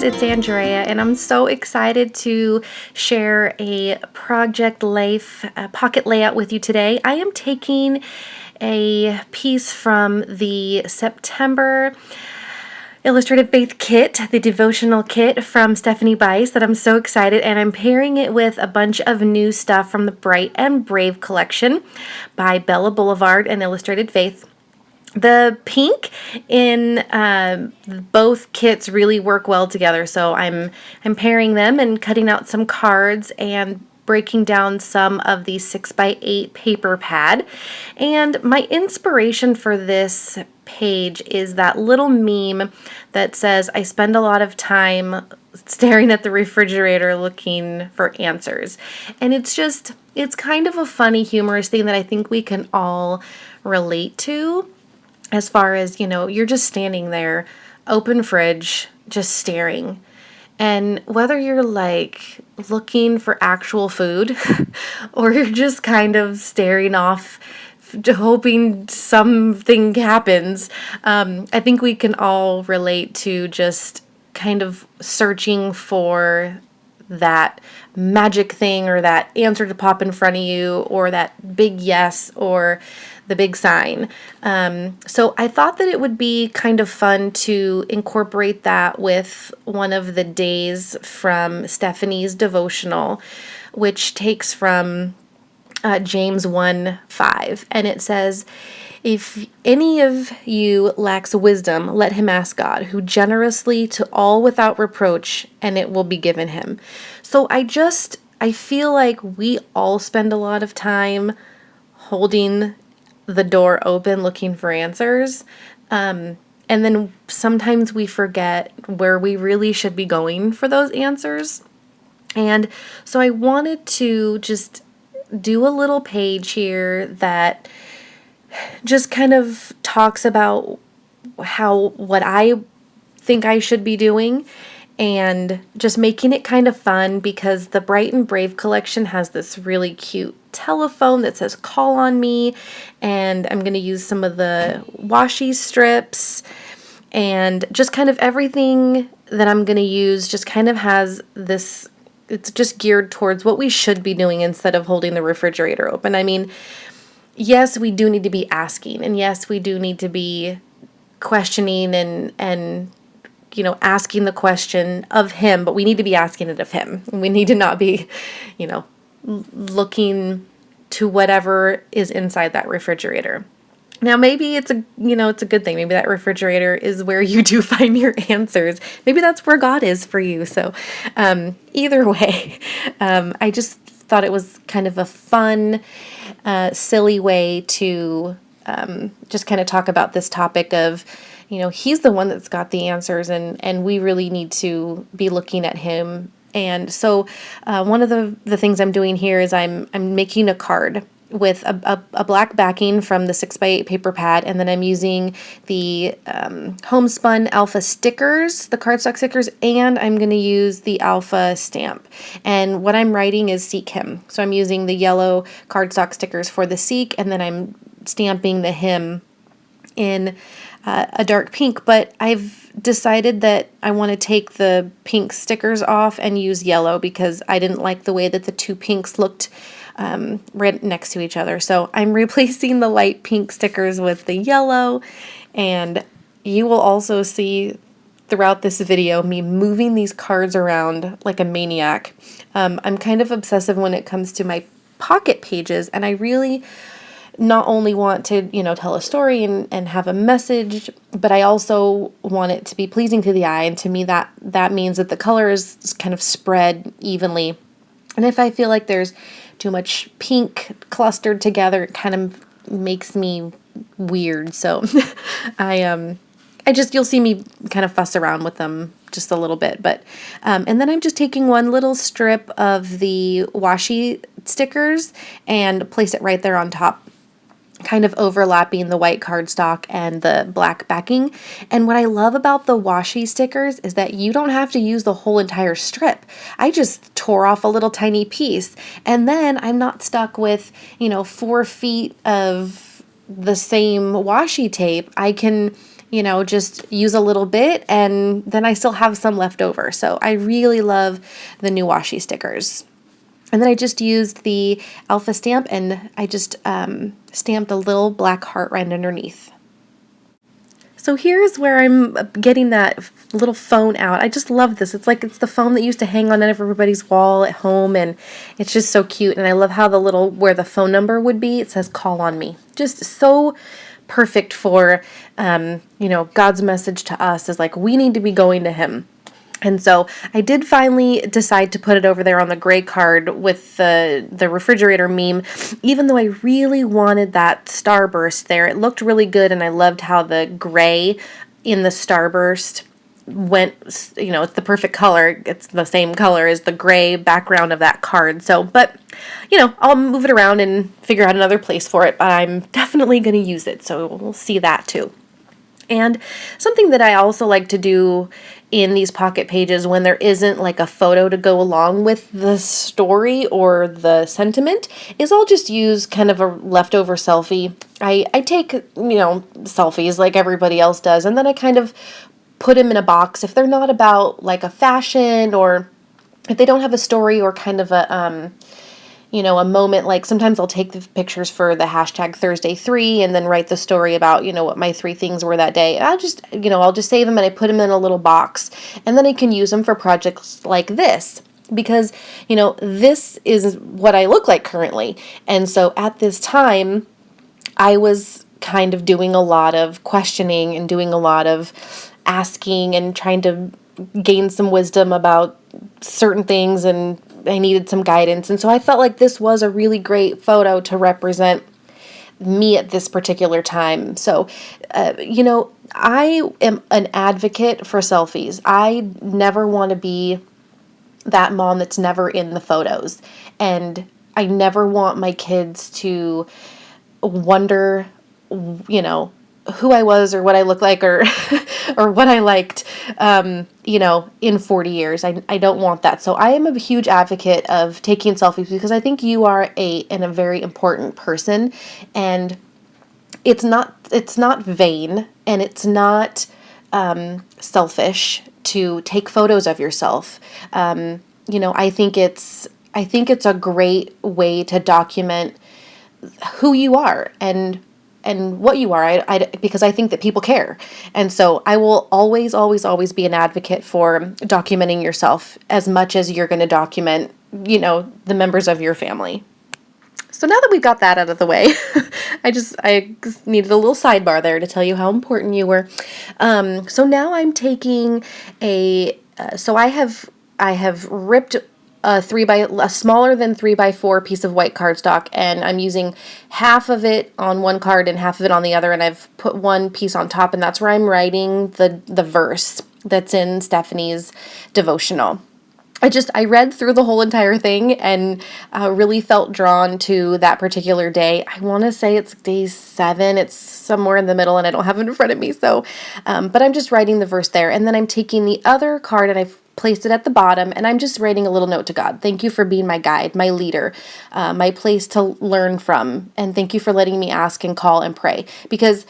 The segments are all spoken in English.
it's Andrea, and I'm so excited to share a Project Life pocket layout with you today. I am taking a piece from the September Illustrated Faith Kit, the devotional kit from Stephanie Bice that I'm so excited, and I'm pairing it with a bunch of new stuff from the Bright and Brave collection by Bella Boulevard and Illustrated Faith. The pink in both kits really work well together, so I'm pairing them and cutting out some cards and breaking down some of the 6x8 paper pad. And my inspiration for this page is that little meme that says, I spend a lot of time staring at the refrigerator looking for answers. And it's kind of a funny, humorous thing that I think we can all relate to. As far as, you're just standing there, open fridge, just staring. And whether you're like looking for actual food or you're just kind of staring off, hoping something happens, I think we can all relate to just kind of searching for that magic thing or that answer to pop in front of you or that big yes or the big sign. So I thought that it would be kind of fun to incorporate that with one of the days from Stephanie's devotional, which takes from James 1:5, and it says, if any of you lacks wisdom, let him ask God, who generously to all without reproach, and it will be given him. So I feel like we all spend a lot of time holding the door open looking for answers. And then sometimes we forget where we really should be going for those answers. And so I wanted to just do a little page here that just kind of talks about what I think I should be doing, and just making it kind of fun because the Bright and Brave collection has this really cute telephone that says call on me, and I'm going to use some of the washi strips, and just kind of everything that I'm going to use just kind of has this, it's just geared towards what we should be doing instead of holding the refrigerator open. I mean, yes, we do need to be asking, and yes, we do need to be questioning and asking the question of him, but we need to be asking it of him. We need to not be, looking to whatever is inside that refrigerator. Now, maybe it's a good thing. Maybe that refrigerator is where you do find your answers. Maybe that's where God is for you. So, either way, I just thought it was kind of a fun, silly way to just kind of talk about this topic of, he's the one that's got the answers, and we really need to be looking at him. And so one of the things I'm doing here is I'm making a card with a black backing from the 6x8 paper pad, and then I'm using the homespun alpha stickers, the cardstock stickers, and I'm going to use the alpha stamp. And what I'm writing is seek him. So I'm using the yellow cardstock stickers for the seek, and then I'm stamping the him in a dark pink, but I've decided that I want to take the pink stickers off and use yellow because I didn't like the way that the two pinks looked right next to each other. So I'm replacing the light pink stickers with the yellow, and you will also see throughout this video me moving these cards around like a maniac. I'm kind of obsessive when it comes to my pocket pages, and I really not only want to, tell a story and have a message, but I also want it to be pleasing to the eye. And to me, that means that the color is kind of spread evenly. And if I feel like there's too much pink clustered together, it kind of makes me weird. So you'll see me kind of fuss around with them just a little bit. But, and then I'm just taking one little strip of the washi stickers and place it right there on top, kind of overlapping the white cardstock and the black backing. And what I love about the washi stickers is that you don't have to use the whole entire strip. I just tore off a little tiny piece, and then I'm not stuck with, 4 feet of the same washi tape. I can, just use a little bit, and then I still have some left over. So I really love the new washi stickers. And then I just used the alpha stamp, and I just stamped a little black heart right underneath. So here's where I'm getting that little phone out. I just love this. It's like it's the phone that used to hang on everybody's wall at home, and it's just so cute. And I love how where the phone number would be, it says call on me. Just so perfect for, God's message to us is like, we need to be going to him. And so I did finally decide to put it over there on the gray card with the refrigerator meme, even though I really wanted that starburst there. It looked really good, and I loved how the gray in the starburst went, it's the perfect color. It's the same color as the gray background of that card. So, but, I'll move it around and figure out another place for it, but I'm definitely going to use it. So we'll see that too. And something that I also like to do in these pocket pages when there isn't like a photo to go along with the story or the sentiment is I'll just use kind of a leftover selfie. I take, selfies like everybody else does, and then I kind of put them in a box if they're not about like a fashion, or if they don't have a story or kind of a a moment. Like sometimes I'll take the pictures for the hashtag Thursday3 and then write the story about, what my 3 things were that day. I'll just save them, and I put them in a little box, and then I can use them for projects like this because, this is what I look like currently. And so at this time, I was kind of doing a lot of questioning and doing a lot of asking and trying to gain some wisdom about certain things, and I needed some guidance. And so I felt like this was a really great photo to represent me at this particular time. So, I am an advocate for selfies. I never want to be that mom that's never in the photos. And I never want my kids to wonder, who I was or what I looked like or or what I liked, in 40 years. I don't want that. So I am a huge advocate of taking selfies because I think you are a very important person, and it's not vain, and it's not selfish to take photos of yourself. I think it's a great way to document who you are and what you are, because I think that people care. And so I will always, always, always be an advocate for documenting yourself as much as you're going to document, the members of your family. So now that we've got that out of the way, I just needed a little sidebar there to tell you how important you were. So now I'm taking so I have ripped a smaller than 3x4 piece of white cardstock, and I'm using half of it on one card and half of it on the other, and I've put one piece on top, and that's where I'm writing the verse that's in Stephanie's devotional. I read through the whole entire thing and really felt drawn to that particular day. I want to say it's day 7. It's somewhere in the middle, and I don't have it in front of me. So, but I'm just writing the verse there, and then I'm taking the other card and I've placed it at the bottom, and I'm just writing a little note to God. Thank you for being my guide, my leader, my place to learn from, and thank you for letting me ask and call and pray, because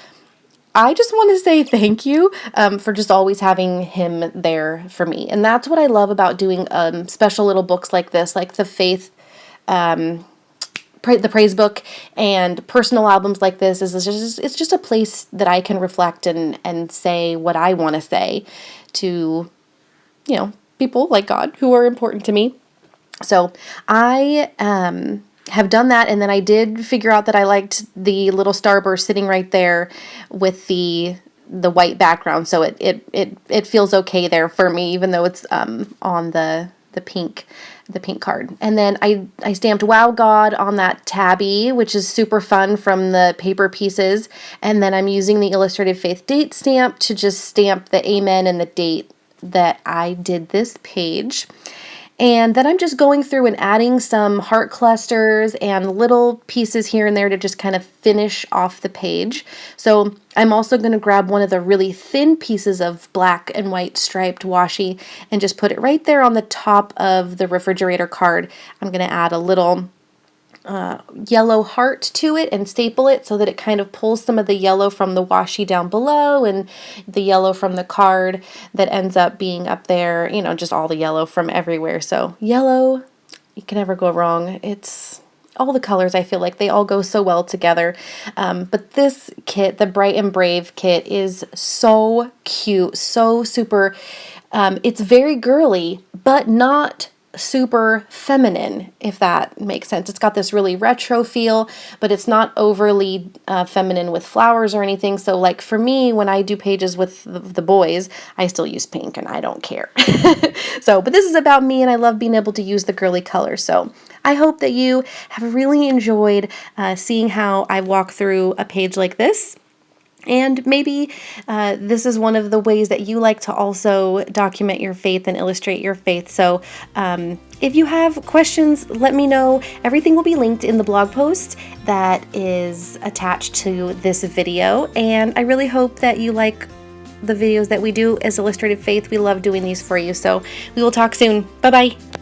I just want to say thank you for just always having him there for me. And that's what I love about doing special little books like this, like the faith, the praise book, and personal albums like this. It's just a place that I can reflect and say what I want to say to, people like God who are important to me. So I have done that, and then I did figure out that I liked the little starburst sitting right there with the white background, so it feels okay there for me, even though it's on the pink card. And then I stamped Wow God on that tabby, which is super fun, from the paper pieces, and then I'm using the Illustrated Faith date stamp to just stamp the amen and the date that I did this page. And then I'm just going through and adding some heart clusters and little pieces here and there to just kind of finish off the page. So I'm also going to grab one of the really thin pieces of black and white striped washi and just put it right there on the top of the refrigerator card. I'm going to add a little yellow heart to it and staple it so that it kind of pulls some of the yellow from the washi down below and the yellow from the card that ends up being up there, you know, just all the yellow from everywhere. So yellow, you can never go wrong. It's all the colors, I feel like they all go so well together. But this kit, the Bright and Brave kit, is so cute, so super. It's very girly, but not super feminine, if that makes sense. It's got this really retro feel, but it's not overly feminine with flowers or anything. So like for me, when I do pages with the boys, I still use pink and I don't care. But this is about me, and I love being able to use the girly colors. So I hope that you have really enjoyed seeing how I walk through a page like this. And maybe this is one of the ways that you like to also document your faith and illustrate your faith. So if you have questions, let me know. Everything will be linked in the blog post that is attached to this video. And I really hope that you like the videos that we do as Illustrated Faith. We love doing these for you. So we will talk soon. Bye-bye.